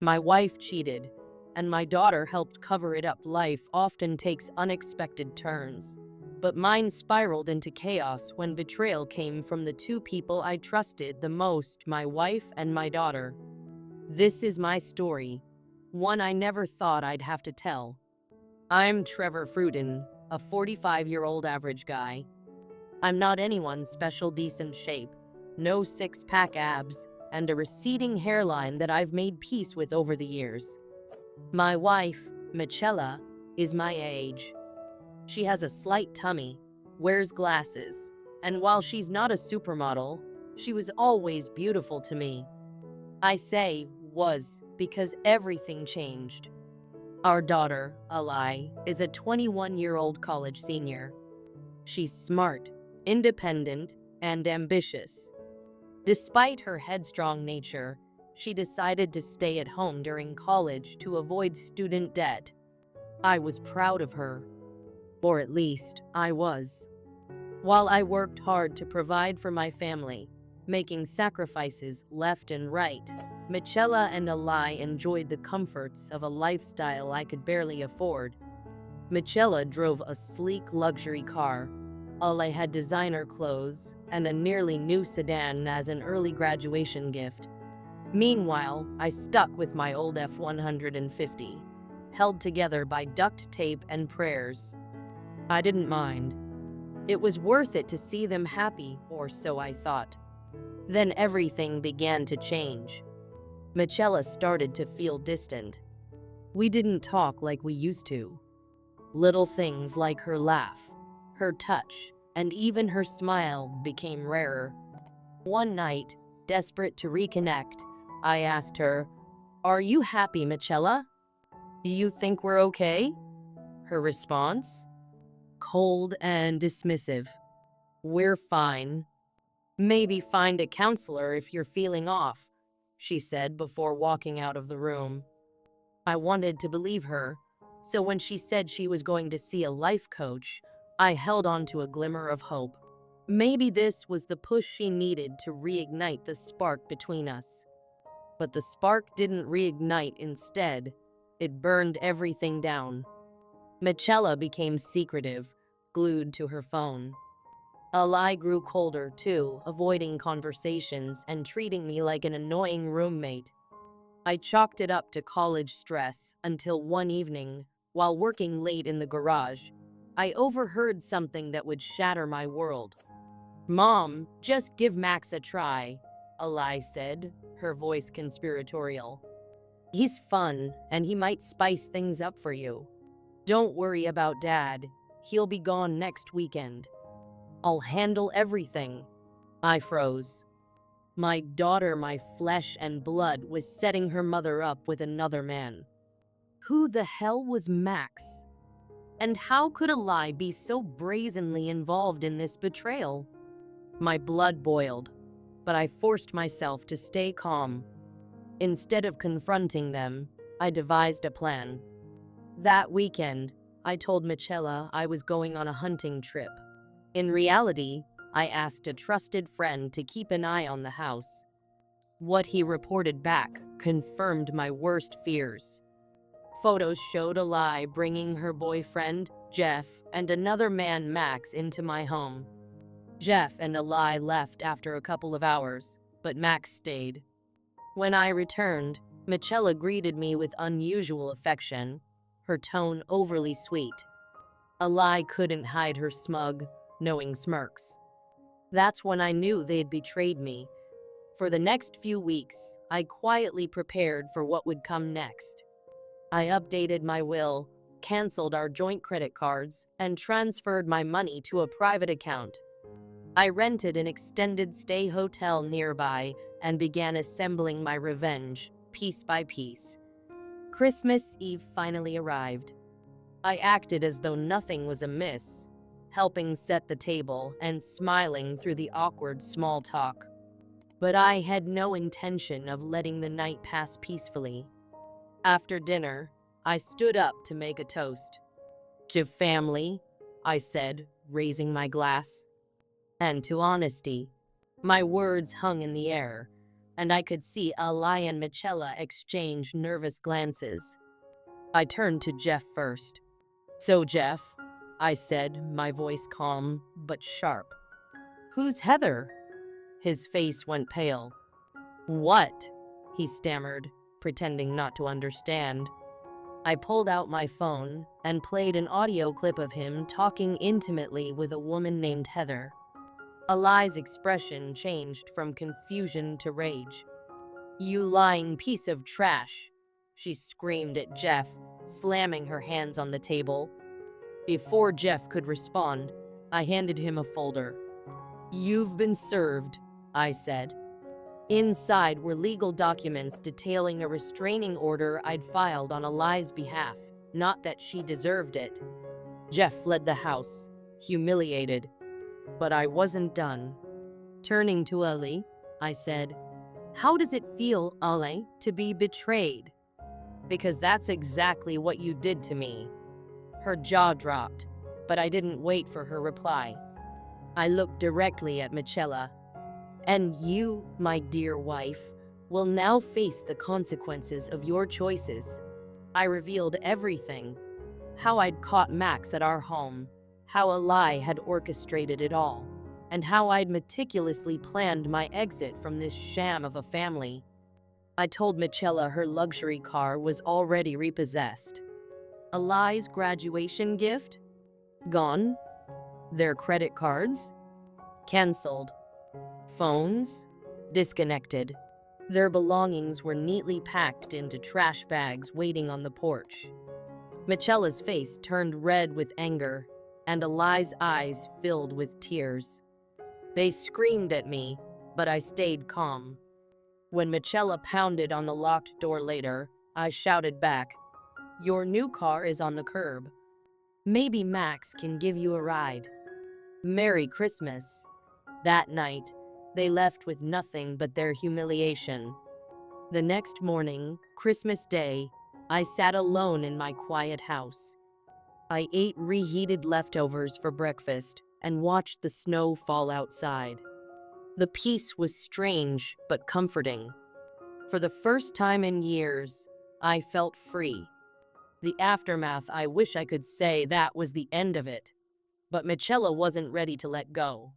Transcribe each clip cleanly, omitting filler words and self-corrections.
My wife cheated, and my daughter helped cover it up. Life often takes unexpected turns. But mine spiraled into chaos when betrayal came from the two people I trusted the most, my wife and my daughter. This is my story, one I never thought I'd have to tell. I'm Trevor Fruiten, a 45-year-old average guy. I'm not anyone's special decent shape, no six-pack abs, and a receding hairline that I've made peace with over the years. My wife, Michela, is my age. She has a slight tummy, wears glasses, and while she's not a supermodel, she was always beautiful to me. I say was because everything changed. Our daughter, Alai, is a 21-year-old college senior. She's smart, independent, and ambitious. Despite her headstrong nature, she decided to stay at home during college to avoid student debt. I was proud of her. Or at least, I was. While I worked hard to provide for my family, making sacrifices left and right, Michela and Alai enjoyed the comforts of a lifestyle I could barely afford. Michela drove a sleek luxury car. Alai had designer clothes and a nearly new sedan as an early graduation gift. Meanwhile, I stuck with my old F-150, held together by duct tape and prayers. I didn't mind. It was worth it to see them happy, or so I thought. Then everything began to change. Michela started to feel distant. We didn't talk like we used to. Little things like her laugh, her touch, and even her smile became rarer. One night, desperate to reconnect, I asked her, "Are you happy, Michela? Do you think we're okay?" Her response? Cold and dismissive. "We're fine. Maybe find a counselor if you're feeling off," she said before walking out of the room. I wanted to believe her, so when she said she was going to see a life coach, I held on to a glimmer of hope. Maybe this was the push she needed to reignite the spark between us. But the spark didn't reignite. Instead, it burned everything down. Michela became secretive, glued to her phone. Alai grew colder too, avoiding conversations and treating me like an annoying roommate. I chalked it up to college stress until one evening, while working late in the garage, I overheard something that would shatter my world. "Mom, just give Max a try," Alai said, her voice conspiratorial. "He's fun, and he might spice things up for you. Don't worry about Dad. He'll be gone next weekend. I'll handle everything." I froze. My daughter, my flesh and blood, was setting her mother up with another man. Who the hell was Max? And how could Alai be so brazenly involved in this betrayal? My blood boiled, but I forced myself to stay calm. Instead of confronting them, I devised a plan. That weekend, I told Michela I was going on a hunting trip. In reality, I asked a trusted friend to keep an eye on the house. What he reported back confirmed my worst fears. Photos showed Alai bringing her boyfriend, Jeff, and another man, Max, into my home. Jeff and Alai left after a couple of hours, but Max stayed. When I returned, Michela greeted me with unusual affection, her tone overly sweet. Alai couldn't hide her smug, knowing smirks. That's when I knew they'd betrayed me. For the next few weeks, I quietly prepared for what would come next. I updated my will, canceled our joint credit cards, and transferred my money to a private account. I rented an extended stay hotel nearby and began assembling my revenge, piece by piece. Christmas Eve finally arrived. I acted as though nothing was amiss, helping set the table and smiling through the awkward small talk. But I had no intention of letting the night pass peacefully. After dinner, I stood up to make a toast. "To family," I said, raising my glass. "And to honesty." My words hung in the air, and I could see Ally and Michela exchange nervous glances. I turned to Jeff first. "So, Jeff," I said, my voice calm but sharp. "Who's Heather?" His face went pale. "What?" he stammered, pretending not to understand. I pulled out my phone and played an audio clip of him talking intimately with a woman named Heather. Ally's expression changed from confusion to rage. "You lying piece of trash," she screamed at Jeff, slamming her hands on the table. Before Jeff could respond, I handed him a folder. "You've been served," I said. Inside were legal documents detailing a restraining order I'd filed on Ally's behalf, not that she deserved it. Jeff fled the house, humiliated. But I wasn't done. Turning to Ali, I said, "How does it feel, Ali, to be betrayed?" "Because that's exactly what you did to me." Her jaw dropped, but I didn't wait for her reply. I looked directly at Michela. "And you, my dear wife, will now face the consequences of your choices." I revealed everything. How I'd caught Max at our home, how Ally had orchestrated it all, and how I'd meticulously planned my exit from this sham of a family. I told Michela her luxury car was already repossessed. Ally's graduation gift? Gone. Their credit cards? Cancelled. Phones? Disconnected. Their belongings were neatly packed into trash bags waiting on the porch. Michela's face turned red with anger, and Ally's eyes filled with tears. They screamed at me, but I stayed calm. When Michela pounded on the locked door later, I shouted back, "Your new car is on the curb. Maybe Max can give you a ride. Merry Christmas." That night, they left with nothing but their humiliation. The next morning, Christmas Day, I sat alone in my quiet house. I ate reheated leftovers for breakfast and watched the snow fall outside. The peace was strange but comforting. For the first time in years, I felt free. The aftermath, I wish I could say that was the end of it. But Michela wasn't ready to let go.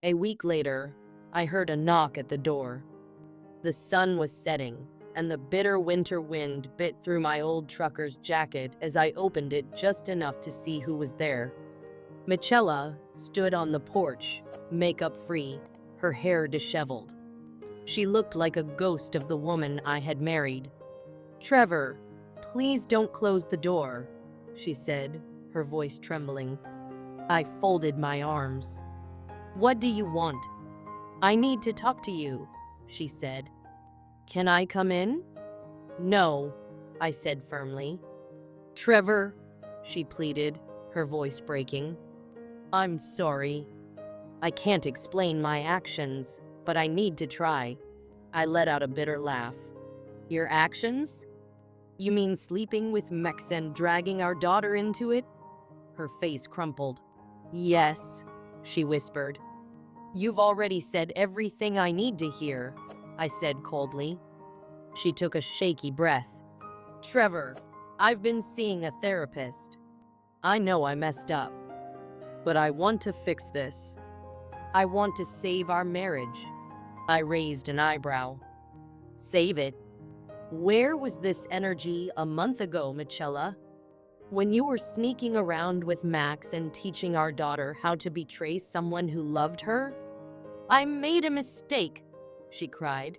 A week later, I heard a knock at the door. The sun was setting, and the bitter winter wind bit through my old trucker's jacket as I opened it just enough to see who was there. Michela stood on the porch, makeup free, her hair disheveled. She looked like a ghost of the woman I had married. "Trevor, please don't close the door," she said, her voice trembling. I folded my arms. "What do you want?" "I need to talk to you," she said. "Can I come in?" "No," I said firmly. "Trevor," she pleaded, her voice breaking. "I'm sorry. I can't explain my actions, but I need to try." I let out a bitter laugh. "Your actions? You mean sleeping with Max and dragging our daughter into it?" Her face crumpled. "Yes," she whispered. "You've already said everything I need to hear," I said coldly. She took a shaky breath. "Trevor, I've been seeing a therapist. I know I messed up, but I want to fix this. I want to save our marriage." I raised an eyebrow. "Save it? Where was this energy a month ago, Michela? When you were sneaking around with Max and teaching our daughter how to betray someone who loved her?" "I made a mistake," she cried.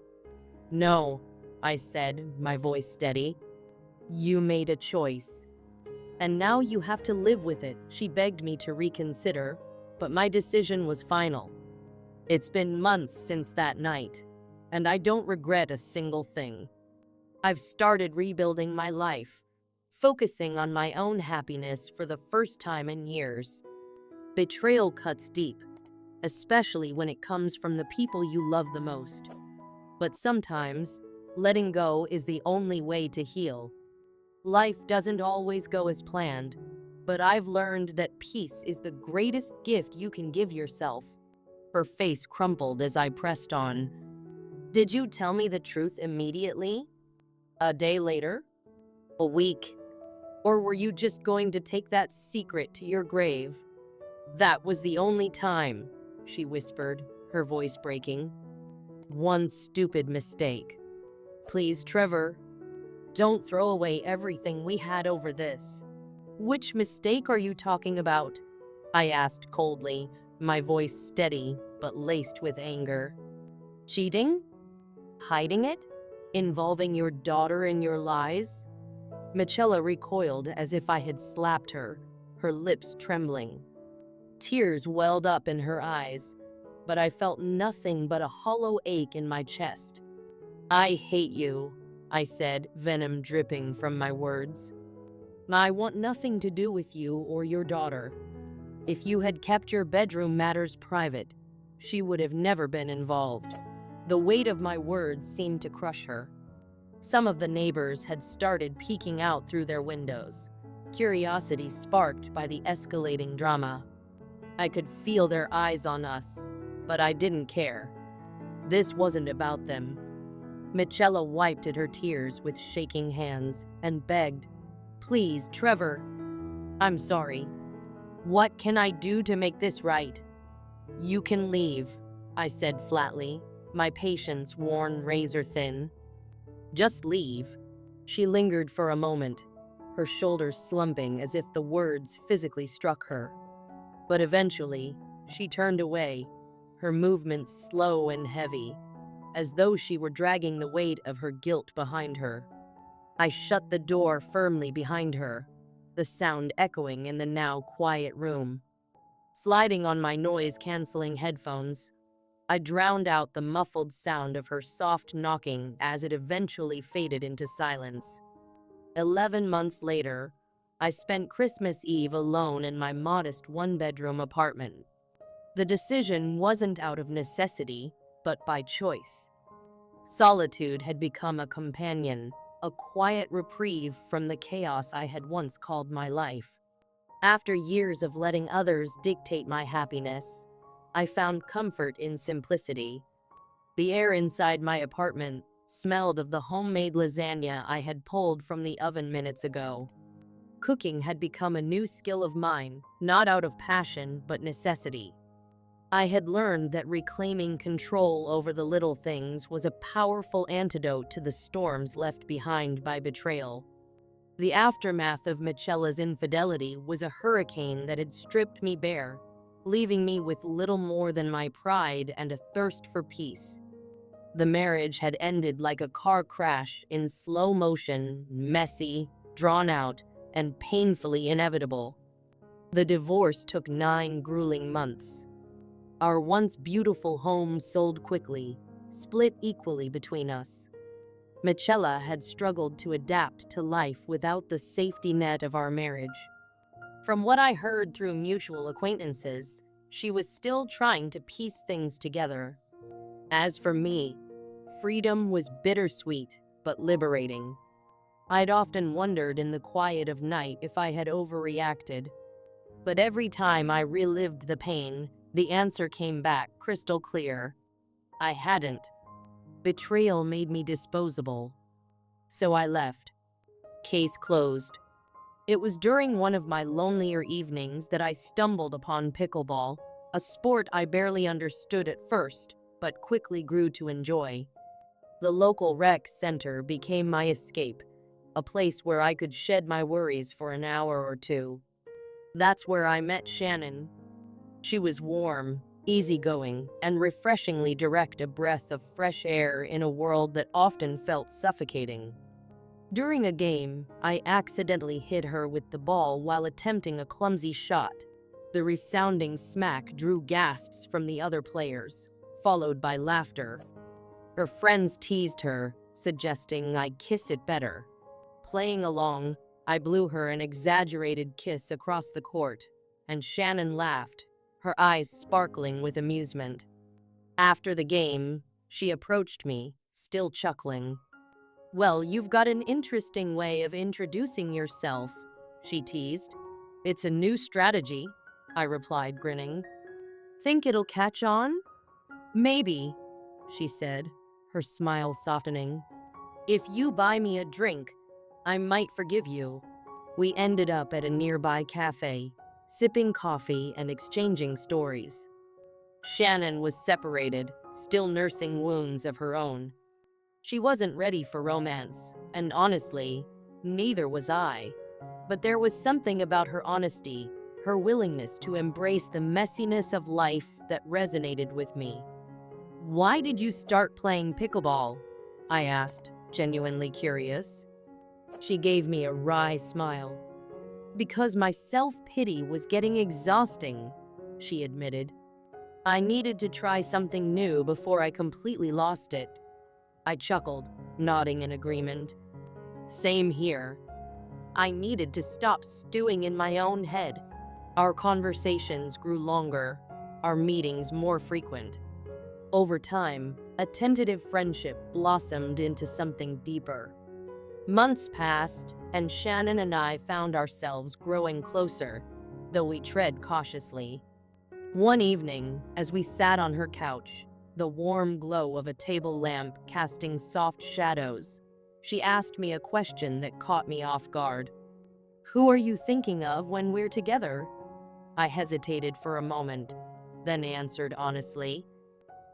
"No," I said, my voice steady. "You made a choice. And now you have to live with it." She begged me to reconsider, but my decision was final. It's been months since that night, and I don't regret a single thing. I've started rebuilding my life, focusing on my own happiness for the first time in years. Betrayal cuts deep, especially when it comes from the people you love the most. But sometimes, letting go is the only way to heal. Life doesn't always go as planned, but I've learned that peace is the greatest gift you can give yourself. Her face crumpled as I pressed on. Did you tell me the truth immediately? A day later? A week? Or were you just going to take that secret to your grave? That was the only time, she whispered, her voice breaking. One stupid mistake. Please, Trevor, don't throw away everything we had over this. Which mistake are you talking about? I asked coldly, my voice steady but laced with anger. Cheating? Hiding it? Involving your daughter in your lies? Michela recoiled as if I had slapped her, her lips trembling. Tears welled up in her eyes, but I felt nothing but a hollow ache in my chest. I hate you, I said, venom dripping from my words. I want nothing to do with you or your daughter. If you had kept your bedroom matters private, she would have never been involved. The weight of my words seemed to crush her. Some of the neighbors had started peeking out through their windows, curiosity sparked by the escalating drama. I could feel their eyes on us, but I didn't care. This wasn't about them. Michela wiped at her tears with shaking hands and begged, Please, Trevor. I'm sorry. What can I do to make this right? You can leave, I said flatly, my patience worn razor thin. Just leave. She lingered for a moment, her shoulders slumping as if the words physically struck her. But eventually, she turned away, her movements slow and heavy, as though she were dragging the weight of her guilt behind her. I shut the door firmly behind her, the sound echoing in the now quiet room. Sliding on my noise-canceling headphones, I drowned out the muffled sound of her soft knocking as it eventually faded into silence. 11 months later, I spent Christmas Eve alone in my modest one-bedroom apartment. The decision wasn't out of necessity, but by choice. Solitude had become a companion, a quiet reprieve from the chaos I had once called my life. After years of letting others dictate my happiness, I found comfort in simplicity. The air inside my apartment smelled of the homemade lasagna I had pulled from the oven minutes ago. Cooking had become a new skill of mine, not out of passion, but necessity. I had learned that reclaiming control over the little things was a powerful antidote to the storms left behind by betrayal. The aftermath of Michela's infidelity was a hurricane that had stripped me bare, leaving me with little more than my pride and a thirst for peace. The marriage had ended like a car crash in slow motion, messy, drawn out, and painfully inevitable. The divorce took 9 grueling months. Our once beautiful home sold quickly, split equally between us. Michela had struggled to adapt to life without the safety net of our marriage. From what I heard through mutual acquaintances, she was still trying to piece things together. As for me, freedom was bittersweet but liberating. I'd often wondered in the quiet of night if I had overreacted. But every time I relived the pain, the answer came back crystal clear. I hadn't. Betrayal made me disposable. So I left. Case closed. It was during one of my lonelier evenings that I stumbled upon pickleball, a sport I barely understood at first, but quickly grew to enjoy. The local rec center became my escape, a place where I could shed my worries for an hour or two. That's where I met Shannon. She was warm, easygoing, and refreshingly direct, a breath of fresh air in a world that often felt suffocating. During a game, I accidentally hit her with the ball while attempting a clumsy shot. The resounding smack drew gasps from the other players, followed by laughter. Her friends teased her, suggesting I kiss it better. Playing along, I blew her an exaggerated kiss across the court, and Shannon laughed, her eyes sparkling with amusement. After the game, she approached me, still chuckling. Well, you've got an interesting way of introducing yourself, she teased. It's a new strategy, I replied, grinning. Think it'll catch on? Maybe, she said, her smile softening. If you buy me a drink, I might forgive you. We ended up at a nearby cafe, sipping coffee and exchanging stories. Shannon was separated, still nursing wounds of her own. She wasn't ready for romance, and honestly, neither was I. But there was something about her honesty, her willingness to embrace the messiness of life that resonated with me. Why did you start playing pickleball? I asked, genuinely curious. She gave me a wry smile. Because my self-pity was getting exhausting, she admitted. I needed to try something new before I completely lost it. I chuckled, nodding in agreement. Same here. I needed to stop stewing in my own head. Our conversations grew longer, our meetings more frequent. Over time, a tentative friendship blossomed into something deeper. Months passed, and Shannon and I found ourselves growing closer, though we tread cautiously. One evening, as we sat on her couch, the warm glow of a table lamp casting soft shadows, she asked me a question that caught me off guard. Who are you thinking of when we're together? I hesitated for a moment, then answered honestly.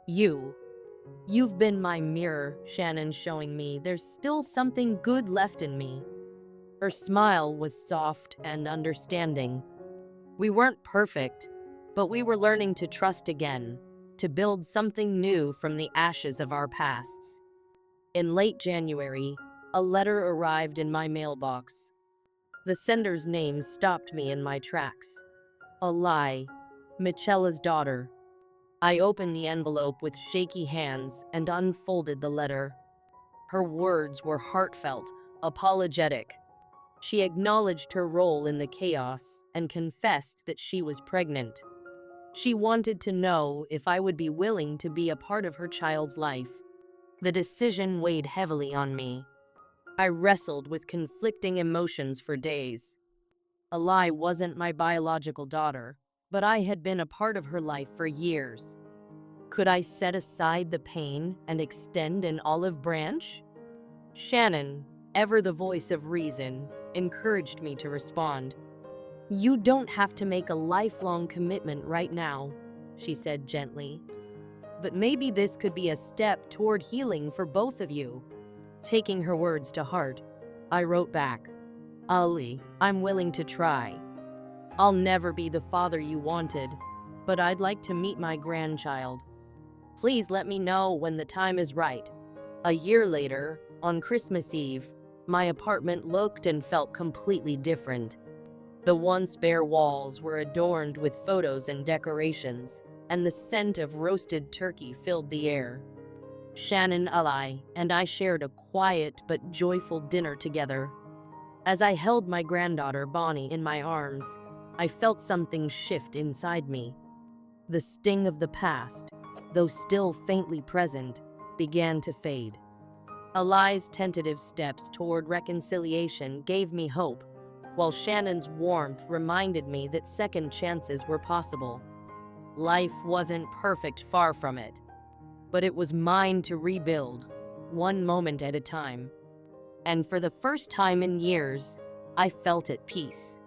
You. You've been my mirror, Shannon, showing me there's still something good left in me. Her smile was soft and understanding. We weren't perfect, but we were learning to trust again, to build something new from the ashes of our pasts. In late January, a letter arrived in my mailbox. The sender's name stopped me in my tracks. A lie. Michela's daughter. I opened the envelope with shaky hands and unfolded the letter. Her words were heartfelt, apologetic. She acknowledged her role in the chaos and confessed that she was pregnant. She wanted to know if I would be willing to be a part of her child's life. The decision weighed heavily on me. I wrestled with conflicting emotions for days. Alai wasn't my biological daughter, but I had been a part of her life for years. Could I set aside the pain and extend an olive branch? Shannon, ever the voice of reason, encouraged me to respond. You don't have to make a lifelong commitment right now, she said gently. But maybe this could be a step toward healing for both of you. Taking her words to heart, I wrote back, Ali, I'm willing to try. I'll never be the father you wanted, but I'd like to meet my grandchild. Please let me know when the time is right. A year later, on Christmas Eve, my apartment looked and felt completely different. The once bare walls were adorned with photos and decorations, and the scent of roasted turkey filled the air. Shannon, Ali, and I shared a quiet but joyful dinner together. As I held my granddaughter Bonnie in my arms, I felt something shift inside me. The sting of the past, though still faintly present, began to fade. Ali's tentative steps toward reconciliation gave me hope, while Shannon's warmth reminded me that second chances were possible. Life wasn't perfect, far from it, but it was mine to rebuild, one moment at a time. And for the first time in years, I felt at peace.